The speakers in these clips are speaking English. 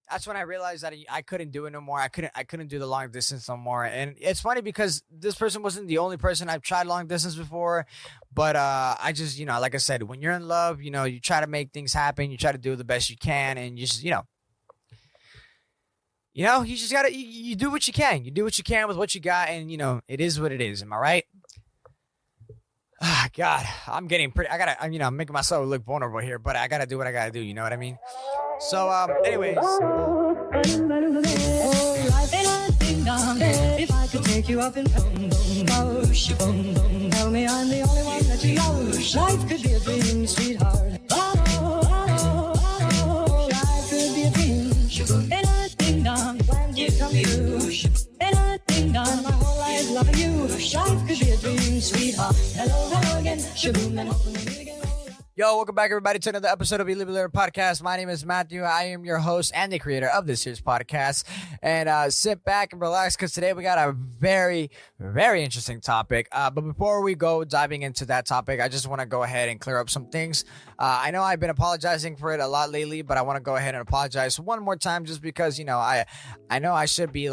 that's when I realized that I couldn't do it no more. I couldn't do the long distance no more. And it's funny because this person wasn't the only person I've tried long distance before, but I just, like I said, when you're in love, you try to make things happen. You try to do the best you can, and you just, you just gotta you do what you can. You do what you can with what you got, and it is what it is. Am I right? Ah, God, I'm getting pretty. I'm making myself look vulnerable here, but I gotta do what I gotta do. You know what I mean? So, anyways. If I could take you up and tell me I'm the only one that you know. Life could be a dream, sweetheart. Life could be a dream. And a ding dong, when you come through. And a ding dong, my whole life loving you. Life could be a dream, sweetheart. Hello, hello again. Shaboom and hopefully meet again. Yo, welcome back, everybody, to another episode of We Live a Little Podcast. My name is Matthew. I am your host and the creator of this year's podcast. And sit back and relax because today we got a very, very interesting topic. But before we go diving into that topic, I just want to go ahead and clear up some things. I know I've been apologizing for it a lot lately, but I want to go ahead and apologize one more time just because, I know I should be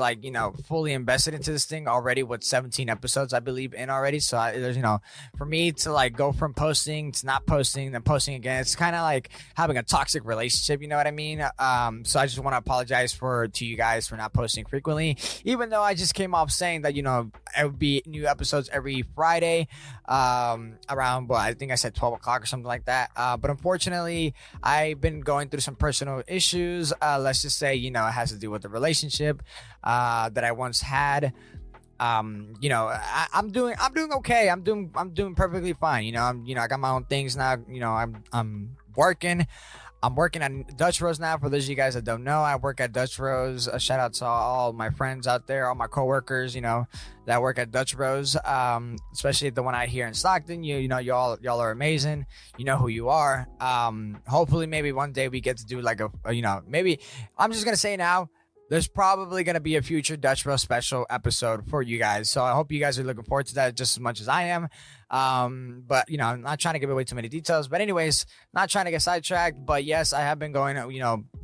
fully invested into this thing already with 17 episodes, I believe, in already. So there's, for me to go from posting to not posting, then posting again, it's kind of like having a toxic relationship, you know what I mean? So I just want to apologize to you guys for not posting frequently, even though I just came off saying that, it would be new episodes every Friday, around, I think I said 12 o'clock or something like that. But unfortunately, I've been going through some personal issues. Let's just say, it has to do with the relationship that I once had. I'm doing okay. I'm doing perfectly fine. I got my own things now. I'm working. I'm working at Dutch Rose now. For those of you guys that don't know, I work at Dutch Rose. A shout out to all my friends out there, all my coworkers, that work at Dutch Rose, especially the one out here in Stockton. Y'all are amazing. You know who you are. Hopefully, maybe one day we get to do maybe I'm just gonna say now. There's probably going to be a future Dutch Rose special episode for you guys. So I hope you guys are looking forward to that just as much as I am. But, I'm not trying to give away too many details. But anyways, not trying to get sidetracked. But yes, I have been going,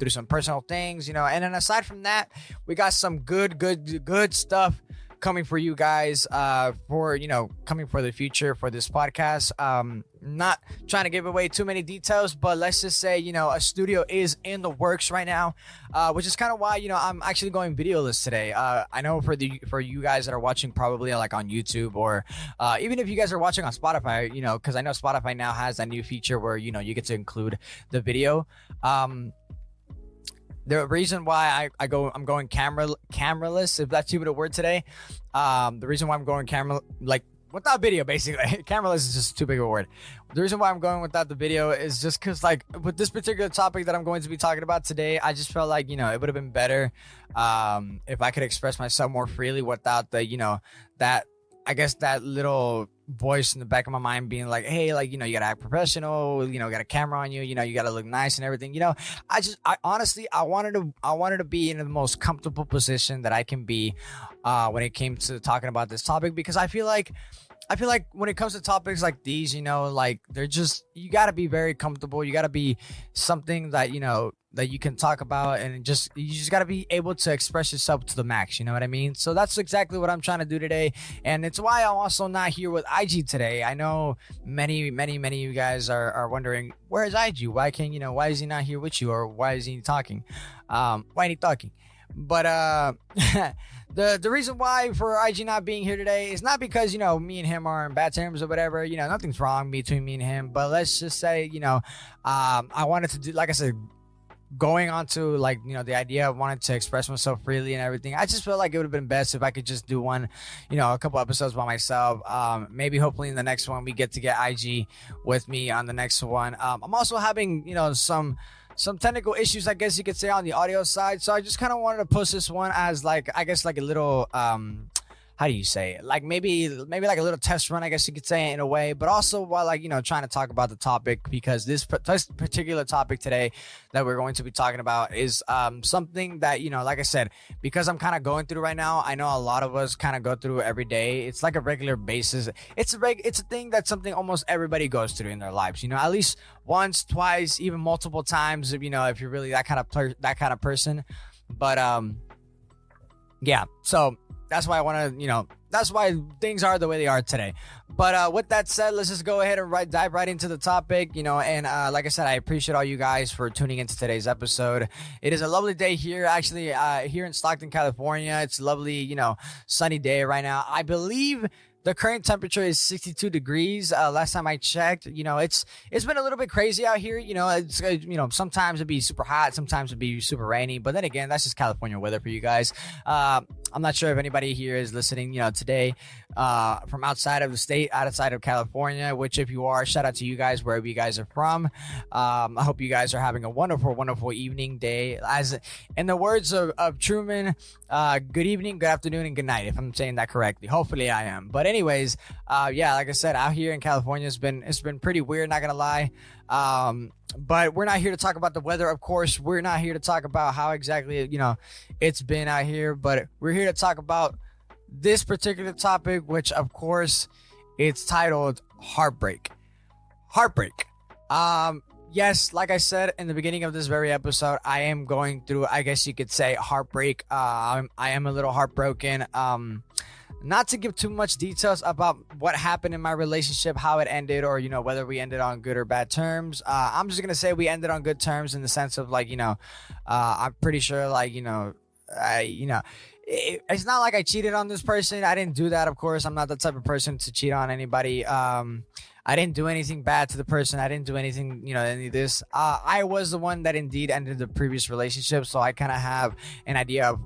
through some personal things, and then aside from that, we got some good stuff coming for you guys, coming for the future for this podcast. Not trying to give away too many details, but let's just say, a studio is in the works right now, which is kind of why, I'm actually going videoless today. I know for you guys that are watching probably on YouTube or even if you guys are watching on Spotify, because I know Spotify now has that new feature where, you get to include the video. The reason why I'm going cameraless, if that's even a word today. The reason why I'm going without video, basically. Cameraless is just too big of a word. The reason why I'm going without the video is just because, with this particular topic that I'm going to be talking about today, I just felt like, it would have been better if I could express myself more freely without the, that, I guess, that little voice in the back of my mind being like, hey, you gotta act professional, got a camera on you, you gotta look nice and everything. I honestly wanted to be in the most comfortable position that I can be when it came to talking about this topic, because I feel like when it comes to topics like these, they're just, you gotta be very comfortable. You gotta be something that, that you can talk about, and you just got to be able to express yourself to the max. You know what I mean? So that's exactly what I'm trying to do today. And it's why I'm also not here with IG today. I know many of you guys are wondering, where is IG? Why why is he not here with you? Or why is he talking? Why ain't he talking? But the reason why for IG not being here today is not because, me and him are in bad terms or whatever. Nothing's wrong between me and him. But let's just say, I wanted to do, like I said, going on to the idea of wanting to express myself freely and everything. I just felt like it would have been best if I could just do one, a couple episodes by myself. Maybe hopefully in the next one we get to get IG with me on the next one. I'm also having, some technical issues, I guess you could say, on the audio side. So I just kind of wanted to post this one as a little, how do you say it? Like maybe like a little test run, I guess you could say, in a way, but also while like, trying to talk about the topic, because this particular topic today that we're going to be talking about is something that, like I said, because I'm kind of going through right now. I know a lot of us kind of go through every day. It's like a regular basis. It's a thing that's something almost everybody goes through in their lives, at least once, twice, even multiple times, if you're really that kind of person. But yeah, so that's why I want to, that's why things are the way they are today. But with that said, let's just go ahead and dive right into the topic, and like I said, I appreciate all you guys for tuning into today's episode. It is a lovely day here, actually, here in Stockton, California. It's a lovely, sunny day right now. I believe the current temperature is 62 degrees. Last time I checked, it's been a little bit crazy out here. It's sometimes it'd be super hot, sometimes it'd be super rainy. But then again, that's just California weather for you guys. I'm not sure if anybody here is listening, today from outside of the state, outside of California. Which, if you are, shout out to you guys wherever you guys are from. I hope you guys are having a wonderful, wonderful evening, day. As in the words of Truman, good evening, good afternoon, and good night. If I'm saying that correctly, hopefully I am. But anyways, yeah, like I said, out here in California, it's been pretty weird, not gonna lie. But we're not here to talk about the weather, of course. We're not here to talk about how exactly, it's been out here, but we're here to talk about this particular topic, which, of course, it's titled Heartbreak. Heartbreak. Yes, like I said in the beginning of this very episode, I am going through, I guess you could say, heartbreak. I am a little heartbroken. Not to give too much details about what happened in my relationship, how it ended, or, whether we ended on good or bad terms. I'm just going to say we ended on good terms, in the sense of, like, I'm pretty sure, like, it's not like I cheated on this person. I didn't do that, of course. I'm not the type of person to cheat on anybody. I didn't do anything bad to the person. I didn't do anything, any of this. I was the one that indeed ended the previous relationship. So I kind of have an idea of,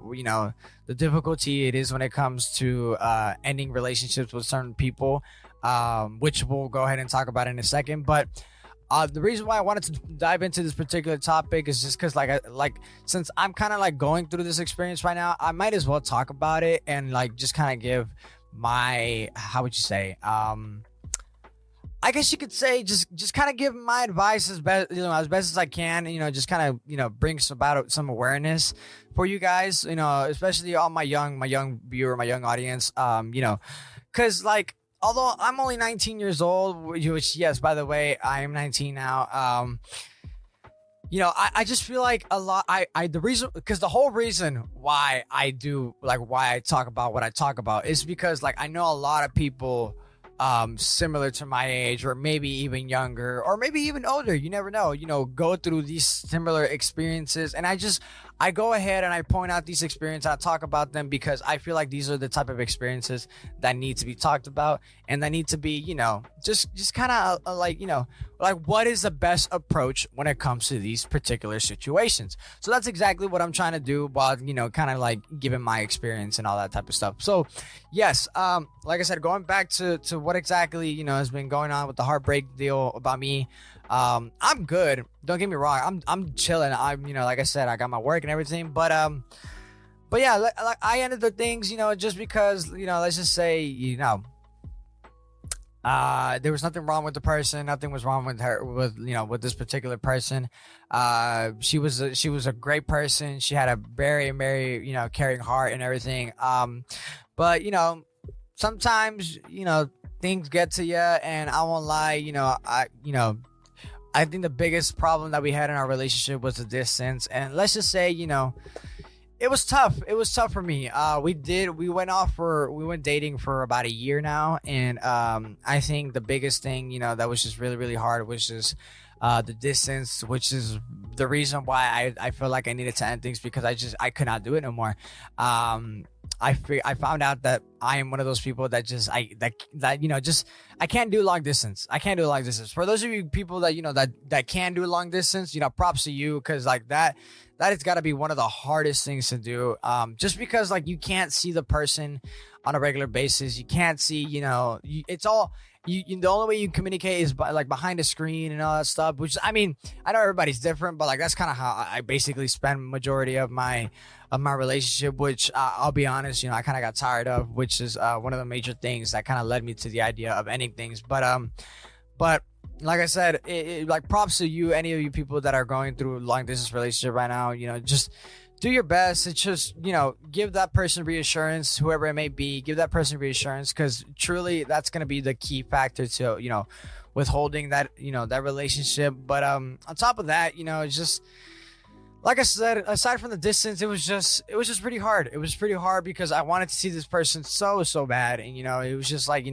the difficulty it is when it comes to ending relationships with certain people, which we'll go ahead and talk about in a second. But the reason why I wanted to dive into this particular topic is just because, since I'm kind of like going through this experience right now, I might as well talk about it and like just kind of give my, how would you say, I guess you could say just kind of give my advice as best as I can, just kind of bring about some awareness for you guys, especially all my young viewer, my young audience, because like, although I'm only 19 years old, which, yes, by the way, I am 19 now. I just feel like a lot. The whole reason why I talk about what I talk about is because, like, I know a lot of people similar to my age, or maybe even younger, or maybe even older, you never know, go through these similar experiences. And I go ahead and I point out these experiences. I talk about them because I feel like these are the type of experiences that need to be talked about, and that need to be, just kind of like what is the best approach when it comes to these particular situations. So that's exactly what I'm trying to do, while, kind of like giving my experience and all that type of stuff. So yes, like I said, going back to what exactly, has been going on with the heartbreak deal about me. I'm good. Don't get me wrong. I'm chilling. I'm, like I said, I got my work and everything, but yeah, like I ended the things, just because, let's just say, there was nothing wrong with the person. Nothing was wrong with her, with this particular person. She was a great person. She had a very, very, caring heart and everything. But, sometimes, things get to you, and I won't lie, I think the biggest problem that we had in our relationship was the distance. And let's just say, it was tough. It was tough for me. We went dating for about a year now. And I think the biggest thing, that was just really, really hard was just the distance, which is the reason why I feel like I needed to end things, because I could not do it no more. I found out that I am one of those people that I can't do long distance. I can't do long distance. For those of you people that that can do long distance, props to you, because like that has got to be one of the hardest things to do. Just because like you can't see the person on a regular basis. You can't see, the only way you communicate is by like behind a screen and all that stuff, which I mean, I know everybody's different, but like that's kind of how I basically spend majority of my relationship, which I'll be honest, I kind of got tired of, which is one of the major things that kind of led me to the idea of ending things. But like I said, like props to you, any of you people that are going through a long distance relationship right now, just do your best. It's just, give that person reassurance, whoever it may be, give that person reassurance, because truly that's going to be the key factor to, withholding that, that relationship. But on top of that, it's just, like I said, aside from the distance, it was just pretty hard. It was pretty hard because I wanted to see this person so bad. And, it was just like,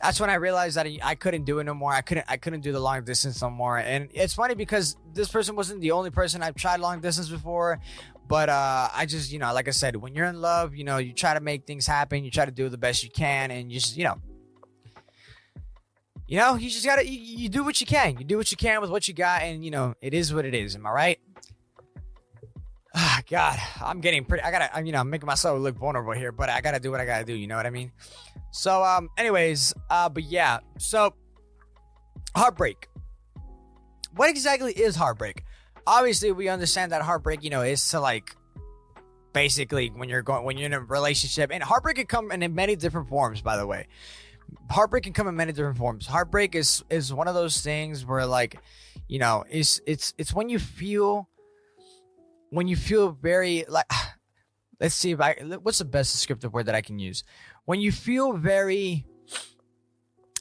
that's when I realized that I couldn't do it no more. I couldn't do the long distance no more. And it's funny because this person wasn't the only person I've tried long distance before. But I just, like I said, when you're in love, you try to make things happen. You try to do the best you can. And you just, you just gotta, you do what you can. You do what you can with what you got. And, it is what it is. Am I right? God, I'm getting pretty, I'm making myself look vulnerable here, but I gotta do what I gotta do. You know what I mean? So, anyways, but yeah, so heartbreak. What exactly is heartbreak? Obviously, we understand that heartbreak, is to like, basically when you're in a relationship, and heartbreak can come in many different forms, by the way. Heartbreak can come in many different forms. Heartbreak is one of those things where like, it's when you feel very like, let's see what's the best descriptive word that I can use? When you feel very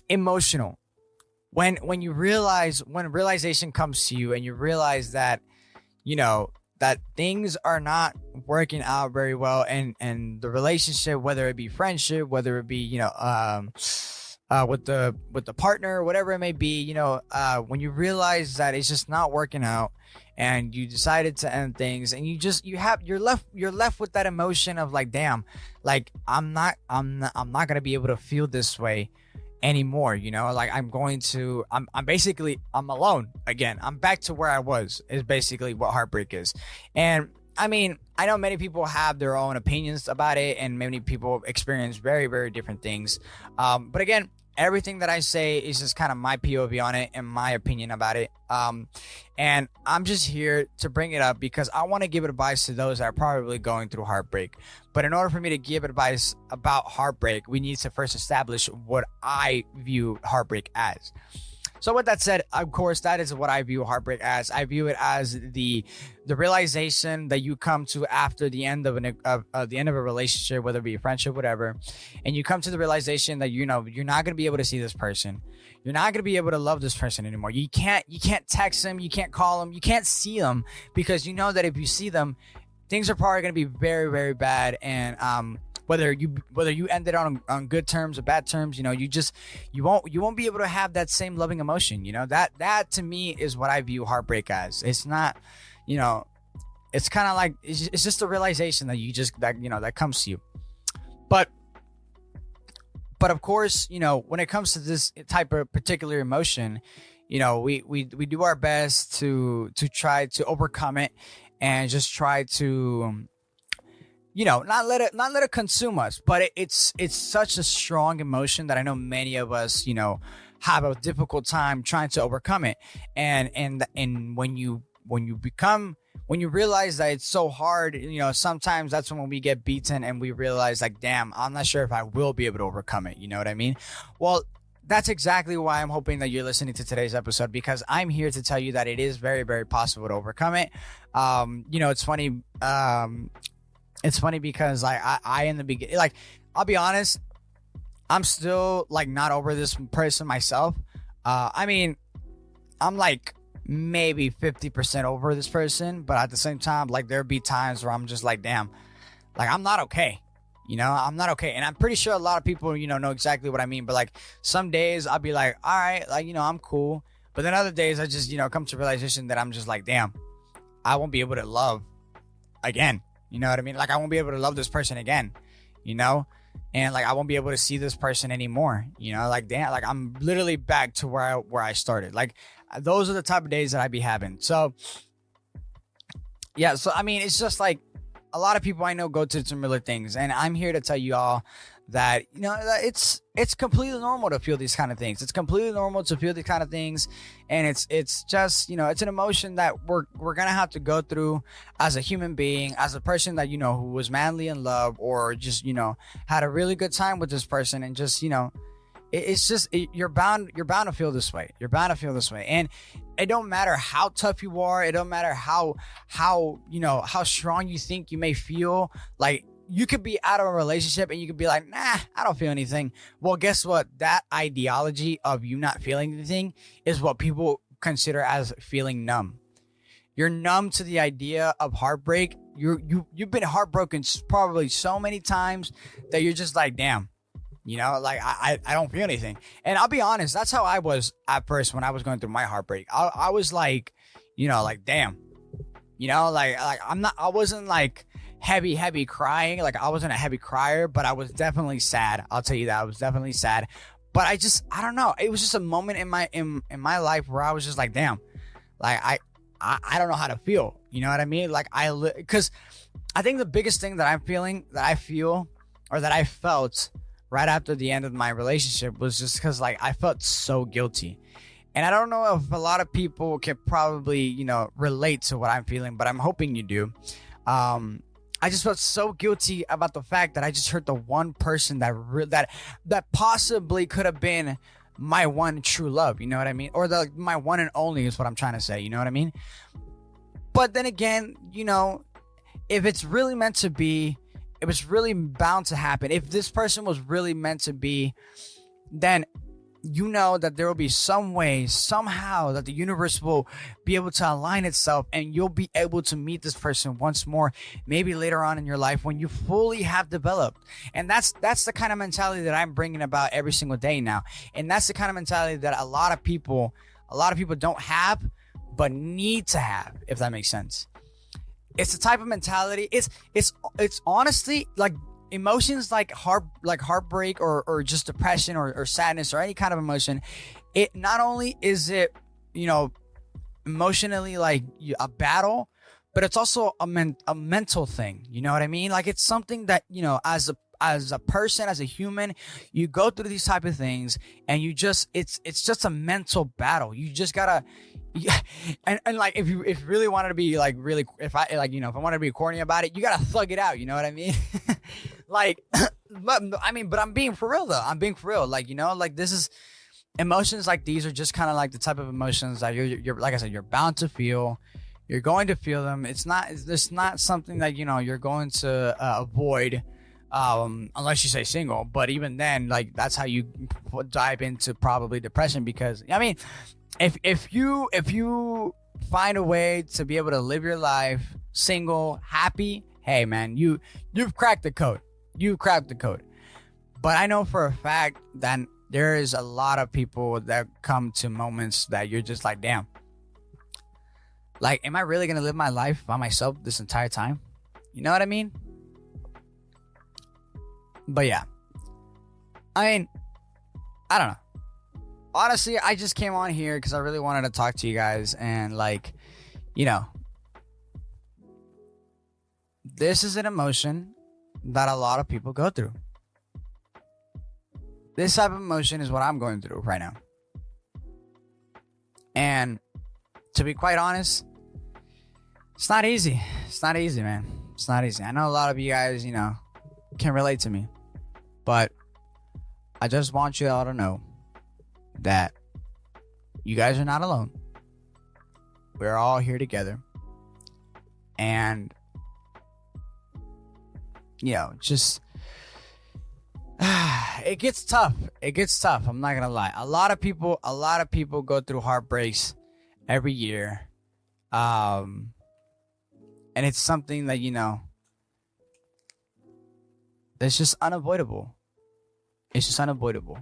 emotional, when realization comes to you and you realize that, that things are not working out very well, and the relationship, whether it be friendship, whether it be, with the partner, whatever it may be, when you realize that it's just not working out, and you decided to end things, and you're left with that emotion of like, damn, like I'm not gonna be able to feel this way anymore, like I'm alone again. I'm back to where I was, is basically what heartbreak is. And I mean, I know many people have their own opinions about it, and many people experience very, very different things. But again, everything that I say is just kind of my POV on it and my opinion about it. And I'm just here to bring it up because I want to give advice to those that are probably going through heartbreak. But in order for me to give advice about heartbreak, we need to first establish what I view heartbreak as. So with that said, of course, that is what I view heartbreak as. I view it as the realization that you come to after the end of a relationship, whether it be a friendship, whatever, and you come to the realization that you're not going to be able to see this person. You're not going to be able to love this person anymore. You can't text them, you can't call them, you can't see them, because you know that if you see them, things are probably going to be very, very bad. And whether you ended on good terms or bad terms, you won't be able to have that same loving emotion. That to me is what I view heartbreak as. It's not, it's kind of like, it's just a realization that that comes to you. But of course, when it comes to this type of particular emotion, we do our best to try to overcome it, and just try to, not let it consume us. But it's such a strong emotion that I know many of us, have a difficult time trying to overcome it. And when you realize that it's so hard, sometimes that's when we get beaten and we realize like, damn, I'm not sure if I will be able to overcome it. You know what I mean? Well, that's exactly why I'm hoping that you're listening to today's episode, because I'm here to tell you that it is very, very possible to overcome it. It's funny. It's funny because I in the beginning, like, I'll be honest, I'm still like not over this person myself. I mean, I'm like maybe 50% over this person, but at the same time, like, there'll be times where I'm just like, damn, like, I'm not okay. I'm not okay. And I'm pretty sure a lot of people, know exactly what I mean. But like, some days I'll be like, all right, like, I'm cool. But then other days I just, come to realization that I'm just like, damn, I won't be able to love again. You know what I mean? Like, I won't be able to love this person again, and like, I won't be able to see this person anymore, like, damn, like, I'm literally back to where I started. Like, those are the type of days that I be having. So yeah. So, I mean, it's just like, a lot of people I know go through similar things, and I'm here to tell you all that, you know, that it's completely normal to feel these kind of things. It's completely normal to feel these kind of things, and it's just, you know, it's an emotion that we're gonna have to go through as a human being, as a person that, you know, who was madly in love, or just, you know, had a really good time with this person, and just, you know, it's just you're bound to feel this way. You're bound to feel this way, and it don't matter how tough you are. It don't matter how you know, how strong you think you may feel. Like, you could be out of a relationship and you could be like, nah, I don't feel anything. Well, guess what? That ideology of you not feeling anything is what people consider as feeling numb. You're numb to the idea of heartbreak. You've been heartbroken probably so many times that you're just like, damn, you know, like I don't feel anything. And I'll be honest, that's how I was at first when I was going through my heartbreak. I was like, you know, like, damn, you know, like I wasn't like heavy crying. Like, I wasn't a heavy crier, but I was definitely sad. I'll tell you that I was definitely sad. But I don't know. It was just a moment in my life where I was just like, damn, like I don't know how to feel. You know what I mean? Like, because I think the biggest thing that I feel, or that I felt right after the end of my relationship, was just because, like, I felt so guilty. And I don't know if a lot of people can probably, you know, relate to what I'm feeling, but I'm hoping you do. I just felt so guilty about the fact that I just hurt the one person that possibly could have been my one true love. You know what I mean? Or my one and only is what I'm trying to say. You know what I mean? But then again, you know, if it's really meant to be, it was really bound to happen. If this person was really meant to be, then you know that there will be some way, somehow, that the universe will be able to align itself, and you'll be able to meet this person once more, maybe later on in your life when you fully have developed. And that's the kind of mentality that I'm bringing about every single day now. And that's the kind of mentality that a lot of people don't have, but need to have, if that makes sense. It's the type of mentality. It's honestly, like, emotions like heartbreak, or just depression, or sadness, or any kind of emotion. It not only is it, you know, emotionally like a battle, but it's also a mental thing. You know what I mean? Like, it's something that, you know, as a person, as a human, you go through these type of things, and you just, it's just a mental battle. You just gotta, and like, if you really wanted to be like, really, if I wanted to be corny about it, you gotta thug it out. You know what I mean? Like, but I'm being for real though. I'm being for real. Like, you know, like, this is, emotions like these are just kind of like the type of emotions that you're like I said, you're bound to feel. You're going to feel them. It's not something that, you know, you're going to avoid, unless you say single. But even then, like, that's how you dive into probably depression, because I mean, if you find a way to be able to live your life single, happy, hey man, you've cracked the code. You cracked the code. But I know for a fact that there is a lot of people that come to moments that you're just like, damn, like, am I really gonna live my life by myself this entire time? You know what I mean? But yeah, I mean, I don't know. Honestly, I just came on here because I really wanted to talk to you guys, and, like, you know, this is an emotion that a lot of people go through. This type of emotion is what I'm going through right now. And to be quite honest, it's not easy. It's not easy, man. It's not easy. I know a lot of you guys, you know, can relate to me. But I just want you all to know that you guys are not alone. We're all here together. And, you know, just, it gets tough. It gets tough. I'm not gonna lie. A lot of people go through heartbreaks every year. And it's something that, you know, it's just unavoidable. It's just unavoidable.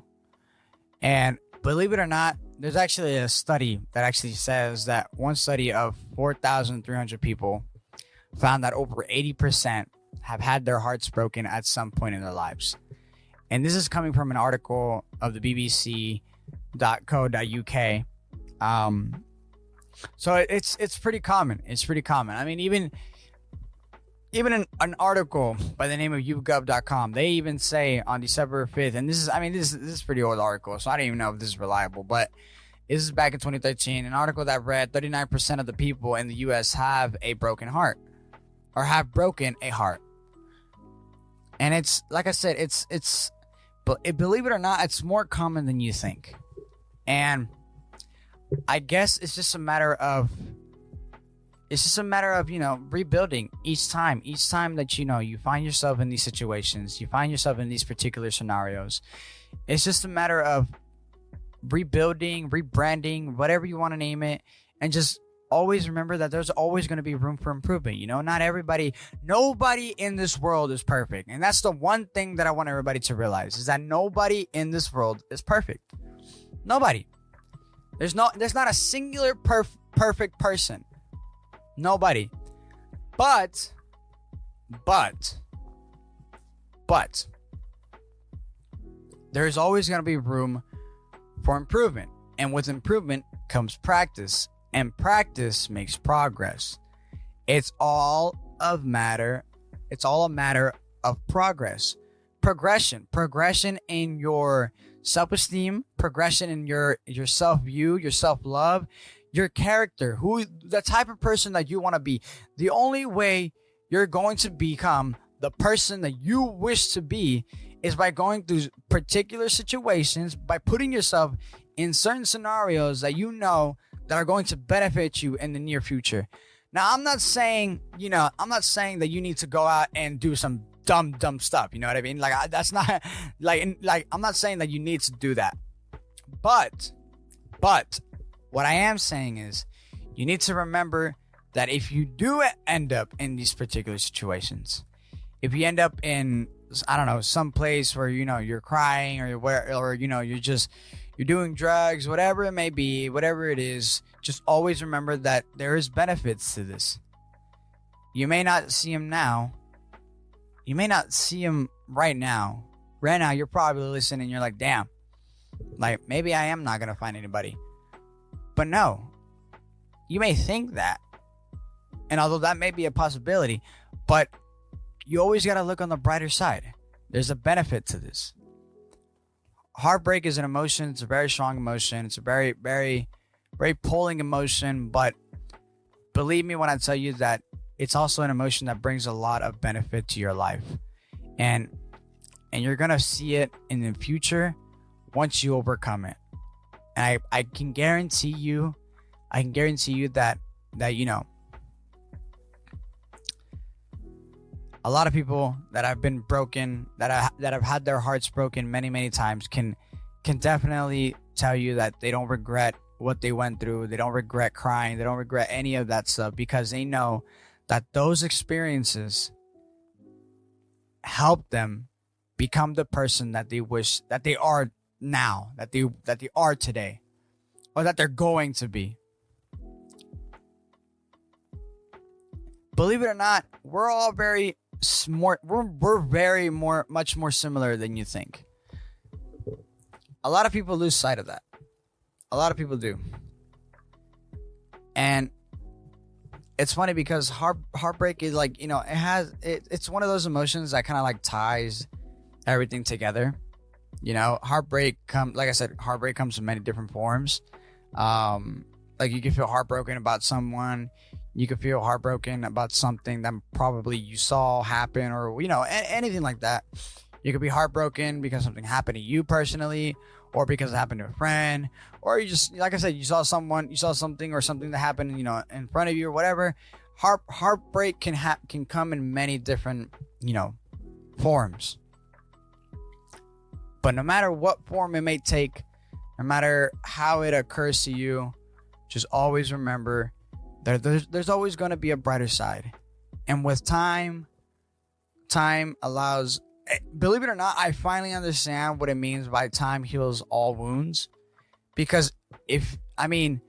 And believe it or not, there's actually a study that actually says that one study of 4,300 people found that over 80% have had their hearts broken at some point in their lives. And this is coming from an article of the bbc.co.uk. So it's pretty common. It's pretty common. I mean, even an article by the name of YouGov.com, they even say on December 5th, and this is pretty old article, so I don't even know if this is reliable, but this is back in 2013, an article that read 39% of the people in the U.S. have a broken heart or have broken a heart. And it's, like I said, believe it or not, it's more common than you think. And I guess it's just a matter of, rebuilding each time that, you find yourself in these situations, you find yourself in these particular scenarios. It's just a matter of rebuilding, rebranding, whatever you want to name it, and just always remember that there's always going to be room for improvement. Nobody in this world is perfect. And that's the one thing that I want everybody to realize, is that nobody in this world is perfect. Nobody. There's not a singular perfect person. Nobody. But there's always going to be room for improvement. And with improvement comes practice. And practice makes progress. It's all a matter of progress. Progression in your self-esteem, progression in your self-view, your self-love, your character, the type of person that you want to be. The only way you're going to become the person that you wish to be is by going through particular situations, by putting yourself in certain scenarios that that are going to benefit you in the near future. Now, I'm not saying that you need to go out and do some dumb stuff. You know what I mean? That's not I'm not saying that you need to do that. But what I am saying is you need to remember that if you do end up in these particular situations, if you end up in, I don't know, some place where, you're crying or you're doing drugs, whatever it may be, whatever it is, just always remember that there is benefits to this. You may not see him now. You may not see him right now. Right now, you're probably listening. You're like, damn, maybe I am not going to find anybody. But no, you may think that. And although that may be a possibility, but you always got to look on the brighter side. There's a benefit to this. Heartbreak is an emotion. It's a very strong emotion. It's a very, very, very pulling emotion. But believe me when I tell you that it's also an emotion that brings a lot of benefit to your life. And you're going to see it in the future once you overcome it. And I can guarantee you that a lot of people that have been broken, that have had their hearts broken many, many times can definitely tell you that they don't regret what they went through. They don't regret crying. They don't regret any of that stuff, because they know that those experiences help them become the person that they wish that they are now, that they are today, or that they're going to be. Believe it or not, we're all very smart. We're very much more similar than you think. A lot of people lose sight of that. A lot of people do. And it's funny because heartbreak is it's one of those emotions that kind of ties everything together. Heartbreak comes in many different forms. You can feel heartbroken about someone. You could feel heartbroken about something that probably you saw happen, or anything like that. You could be heartbroken because something happened to you personally, or because it happened to a friend, or you just, like I said, you saw something or something that happened, in front of you or whatever. Heartbreak can come in many different, forms. But no matter what form it may take, no matter how it occurs to you, just always remember that there's always going to be a brighter side. And with time allows, believe it or not, I finally understand what it means by time heals all wounds. Because if you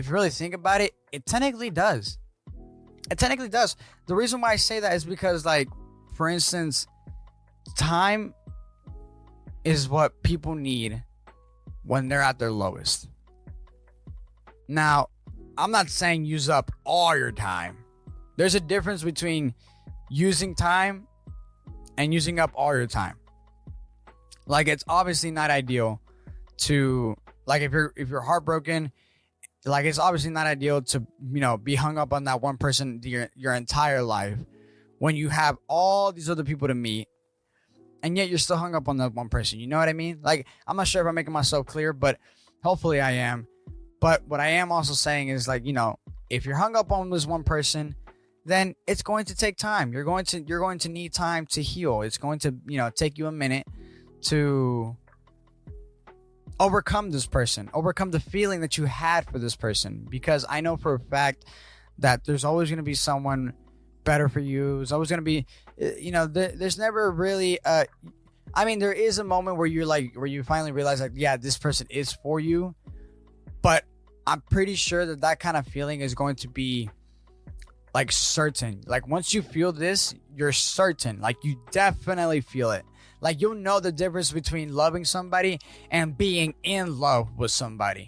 really think about it, it technically does. It technically does. The reason why I say that is because, for instance, time is what people need when they're at their lowest. Now, I'm not saying use up all your time. There's a difference between using time and using up all your time. Like, it's obviously not ideal to, like, if you're heartbroken, like, it's obviously not ideal to, be hung up on that one person your entire life when you have all these other people to meet, and yet you're still hung up on that one person. You know what I mean? Like, I'm not sure if I'm making myself clear, but hopefully I am. But what I am also saying is, like, if you're hung up on this one person, then it's going to take time. You're going to need time to heal. It's going to, take you a minute to overcome this person, overcome the feeling that you had for this person. Because I know for a fact that there's always going to be someone better for you. There's always going to be, there's never really, there is a moment where where you finally realize, like, yeah, this person is for you. But I'm pretty sure that kind of feeling is going to be, like, certain. Like, once you feel this, you're certain. Like, you definitely feel it. Like, you'll know the difference between loving somebody and being in love with somebody.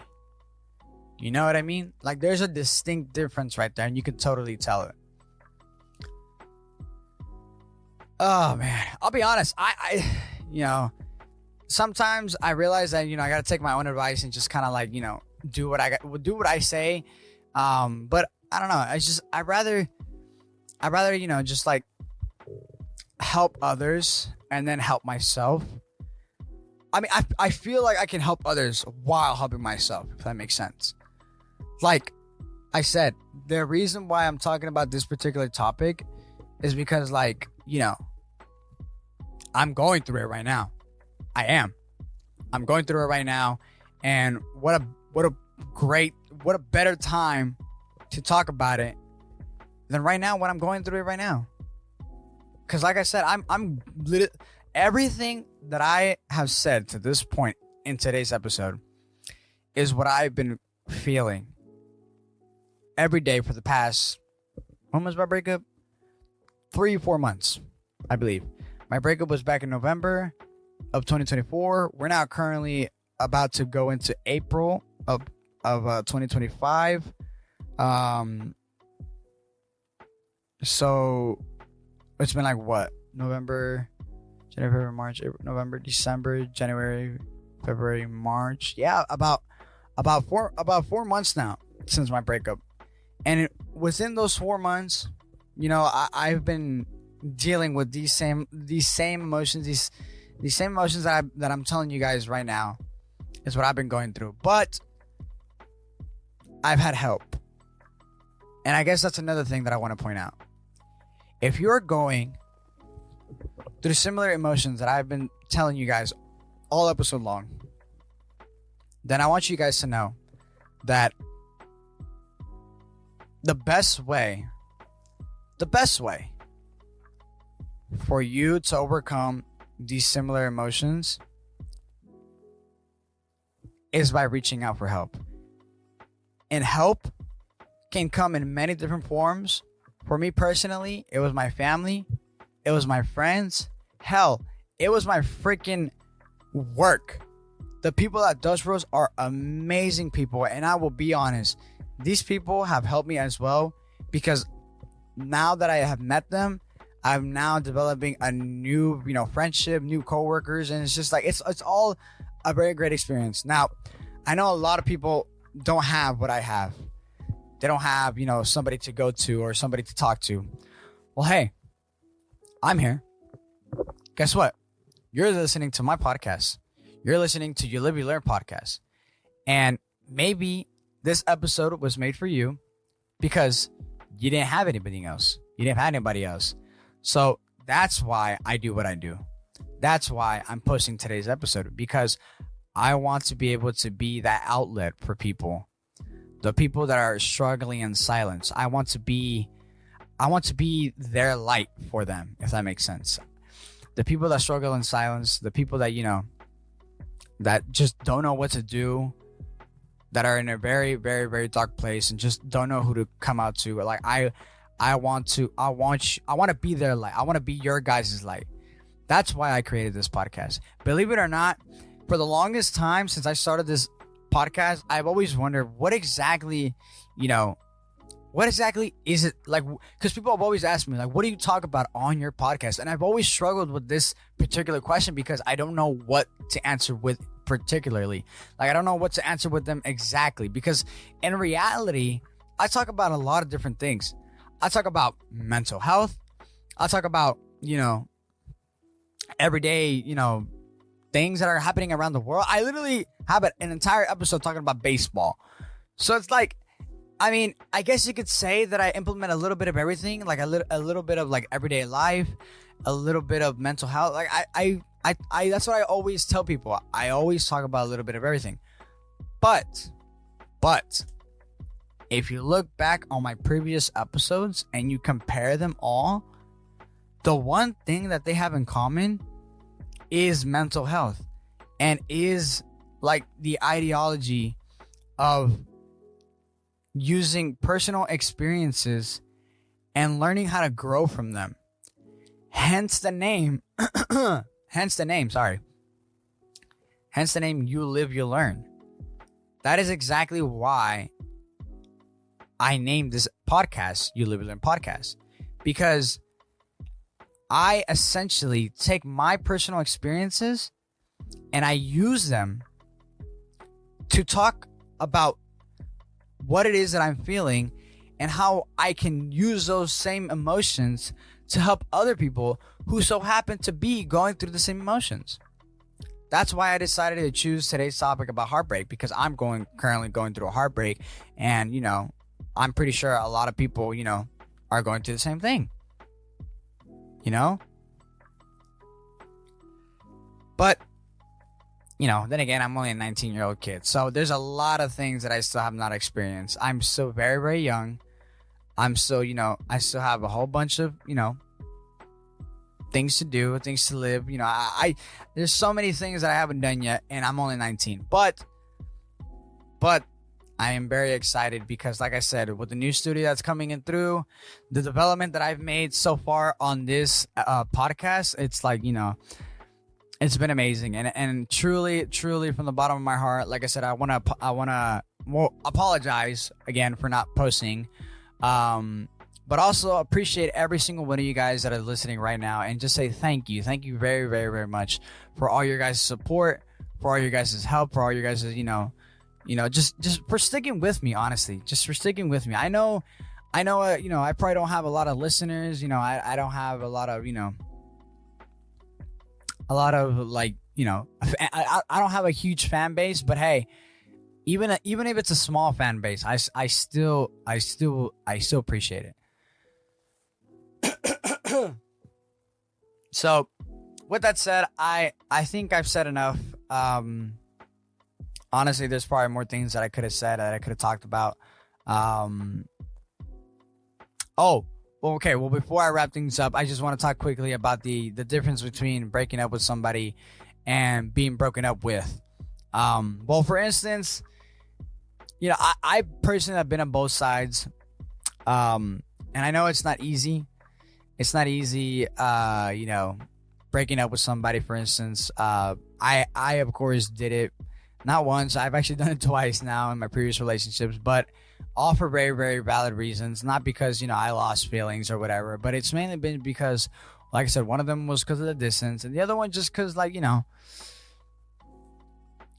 You know what I mean? Like, there's a distinct difference right there, and you can totally tell it. Oh, man. I'll be honest. I sometimes I realize that, I got to take my own advice and just kind of, like, do what I say. But I don't know. I'd rather, just, like, help others and then help myself. I feel like I can help others while helping myself, if that makes sense. Like I said, the reason why I'm talking about this particular topic is because, like, I'm going through it right now. I'm going through it right now. And what a better time to talk about it than right now when I'm going through it right now. Because, like I said, everything that I have said to this point in today's episode is what I've been feeling every day for the past, when was my breakup? 3-4 months, I believe. My breakup was back in November of 2024. We're now currently about to go into April of 2025. So it's been like what? November, January, February, March, April, November, December, January, February, March. Yeah, about 4 months now since my breakup. And within those 4 months, I've been dealing with these same emotions, these same emotions that I'm telling you guys right now is what I've been going through. But I've had help. And I guess that's another thing that I want to point out. If you're going through similar emotions that I've been telling you guys all episode long, then I want you guys to know that the best way for you to overcome these similar emotions is by reaching out for help. And help can come in many different forms. For me personally, it was my family, it was my friends, hell, it was my freaking work. The people at Dutch Bros are amazing people, and I will be honest, these people have helped me as well, because now that I have met them, I'm now developing a new, friendship, new coworkers, and it's just like it's all a very great experience. Now, I know a lot of people don't have what I have. They don't have, somebody to go to or somebody to talk to. Well, hey, I'm here. Guess what? You're listening to my podcast. You're listening to You Live, You Learn podcast. And maybe this episode was made for you because you didn't have anybody else. You didn't have anybody else. So that's why I do what I do. That's why I'm posting today's episode, because I want to be able to be that outlet for people. The people that are struggling in silence. I want to be their light for them, if that makes sense. The people that struggle in silence, the people that, that just don't know what to do, that are in a very, very, very dark place and just don't know who to come out to. Like, I want to be their light. I want to be your guys' light. That's why I created this podcast. Believe it or not, for the longest time since I started this podcast, I've always wondered what exactly, what exactly is it like? Because people have always asked me, like, what do you talk about on your podcast? And I've always struggled with this particular question because I don't know what to answer with particularly. Like, I don't know what to answer with them exactly, because in reality, I talk about a lot of different things. I talk about mental health. I talk about, everyday, things that are happening around the world. I literally have an entire episode talking about baseball. So it's like, I mean, I guess you could say that I implement a little bit of everything, like a little bit of like everyday life, a little bit of mental health. Like I that's what I always tell people. I always talk about a little bit of everything. But if you look back on my previous episodes and you compare them all, the one thing that they have in common is mental health, and is like the ideology of using personal experiences and learning how to grow from them. Hence the name, hence the name, You Live, You Learn. That is exactly why I named this podcast You Live, You Learn Podcast, because I essentially take my personal experiences and I use them to talk about what it is that I'm feeling and how I can use those same emotions to help other people who so happen to be going through the same emotions. That's why I decided to choose today's topic about heartbreak, because I'm currently going through a heartbreak, and I'm pretty sure a lot of people are going through the same thing. But then again, I'm only a 19-year-old kid. So there's a lot of things that I still have not experienced. I'm still very, very young. I'm still, I still have a whole bunch of, things to do, things to live. There's so many things that I haven't done yet, and I'm only 19. But I am very excited because, like I said, with the new studio that's coming in through, the development that I've made so far on this podcast, it's like, it's been amazing, and truly from the bottom of my heart, like I said, I wanna apologize again for not posting, but also appreciate every single one of you guys that are listening right now, and just say thank you very, very, very much for all your guys' support, for all your guys' help, for all your guys' just for sticking with me. Honestly, just for sticking with me. I know, I probably don't have a lot of listeners. I don't have a lot of like, I don't have a huge fan base, but hey, even if it's a small fan base, I still appreciate it. So with that said, I think I've said enough. Honestly, there's probably more things that I could have said, that I could have talked about. Well, before I wrap things up, I just want to talk quickly about the difference between breaking up with somebody and being broken up with. Well, for instance, I personally have been on both sides. And I know it's not easy. It's not easy, breaking up with somebody, for instance. I of course did it not once. I've actually done it twice now in my previous relationships, but all for very, very valid reasons. Not because, I lost feelings or whatever, but it's mainly been because, like I said, one of them was because of the distance, and the other one just because, like, if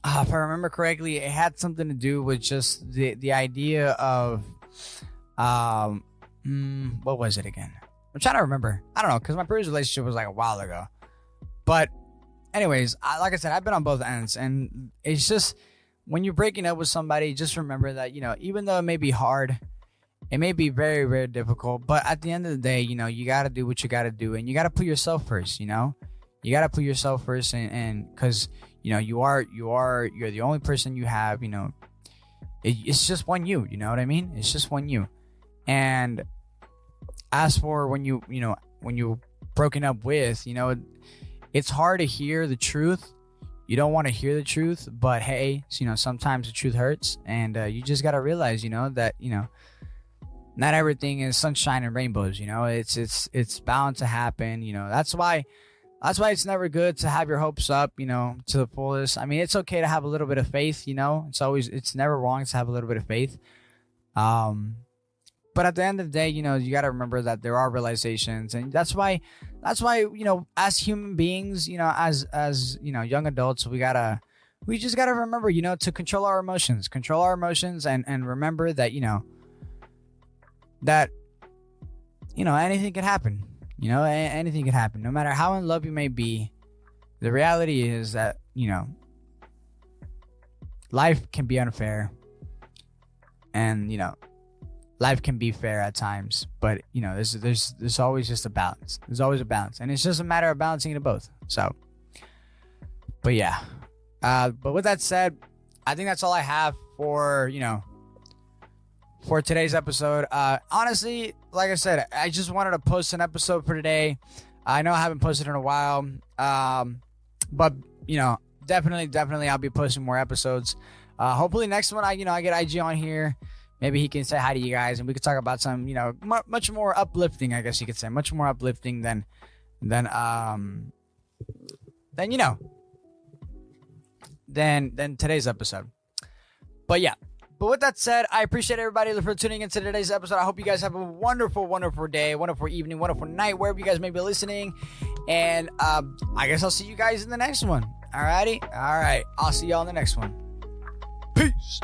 I remember correctly, it had something to do with just the idea of, what was it again? I'm trying to remember. I don't know, because my previous relationship was like a while ago. But anyways, like I said, I've been on both ends, and it's just, when you're breaking up with somebody, just remember that, even though it may be hard, it may be very, very difficult, but at the end of the day, you got to do what you got to do, and you got to put yourself first. You got to put yourself first, and because you're the only person you have. It's just one you. You know what I mean? It's just one you. And as for when you're broken up with, it's hard to hear the truth. You don't want to hear the truth, but hey, sometimes the truth hurts, and you just got to realize, that, not everything is sunshine and rainbows. It's bound to happen. That's why it's never good to have your hopes up, to the fullest. I mean, it's okay to have a little bit of faith, it's never wrong to have a little bit of faith. But at the end of the day, you know, you got to remember that there are realizations, and that's why, you know, as human beings, you know, as you know, young adults, we just gotta remember, you know, to control our emotions, and remember that, you know, anything can happen. You know, anything can happen. No matter how in love you may be, the reality is that, you know, life can be unfair, and, you know, life can be fair at times, but, you know, there's always just a balance. There's always a balance, and it's just a matter of balancing it both. So, but yeah. But with that said, I think that's all I have for, you know, for today's episode. Honestly, like I said, I just wanted to post an episode for today. I know I haven't posted in a while. But, you know, definitely I'll be posting more episodes. Hopefully next one I get IG on here. Maybe he can say hi to you guys, and we could talk about some, you know, much more uplifting, I guess you could say, much more uplifting than you know, than today's episode. But yeah. But with that said, I appreciate everybody for tuning into today's episode. I hope you guys have a wonderful, wonderful day, wonderful evening, wonderful night, wherever you guys may be listening. And I guess I'll see you guys in the next one. Alrighty? Alright. I'll see y'all in the next one. Peace.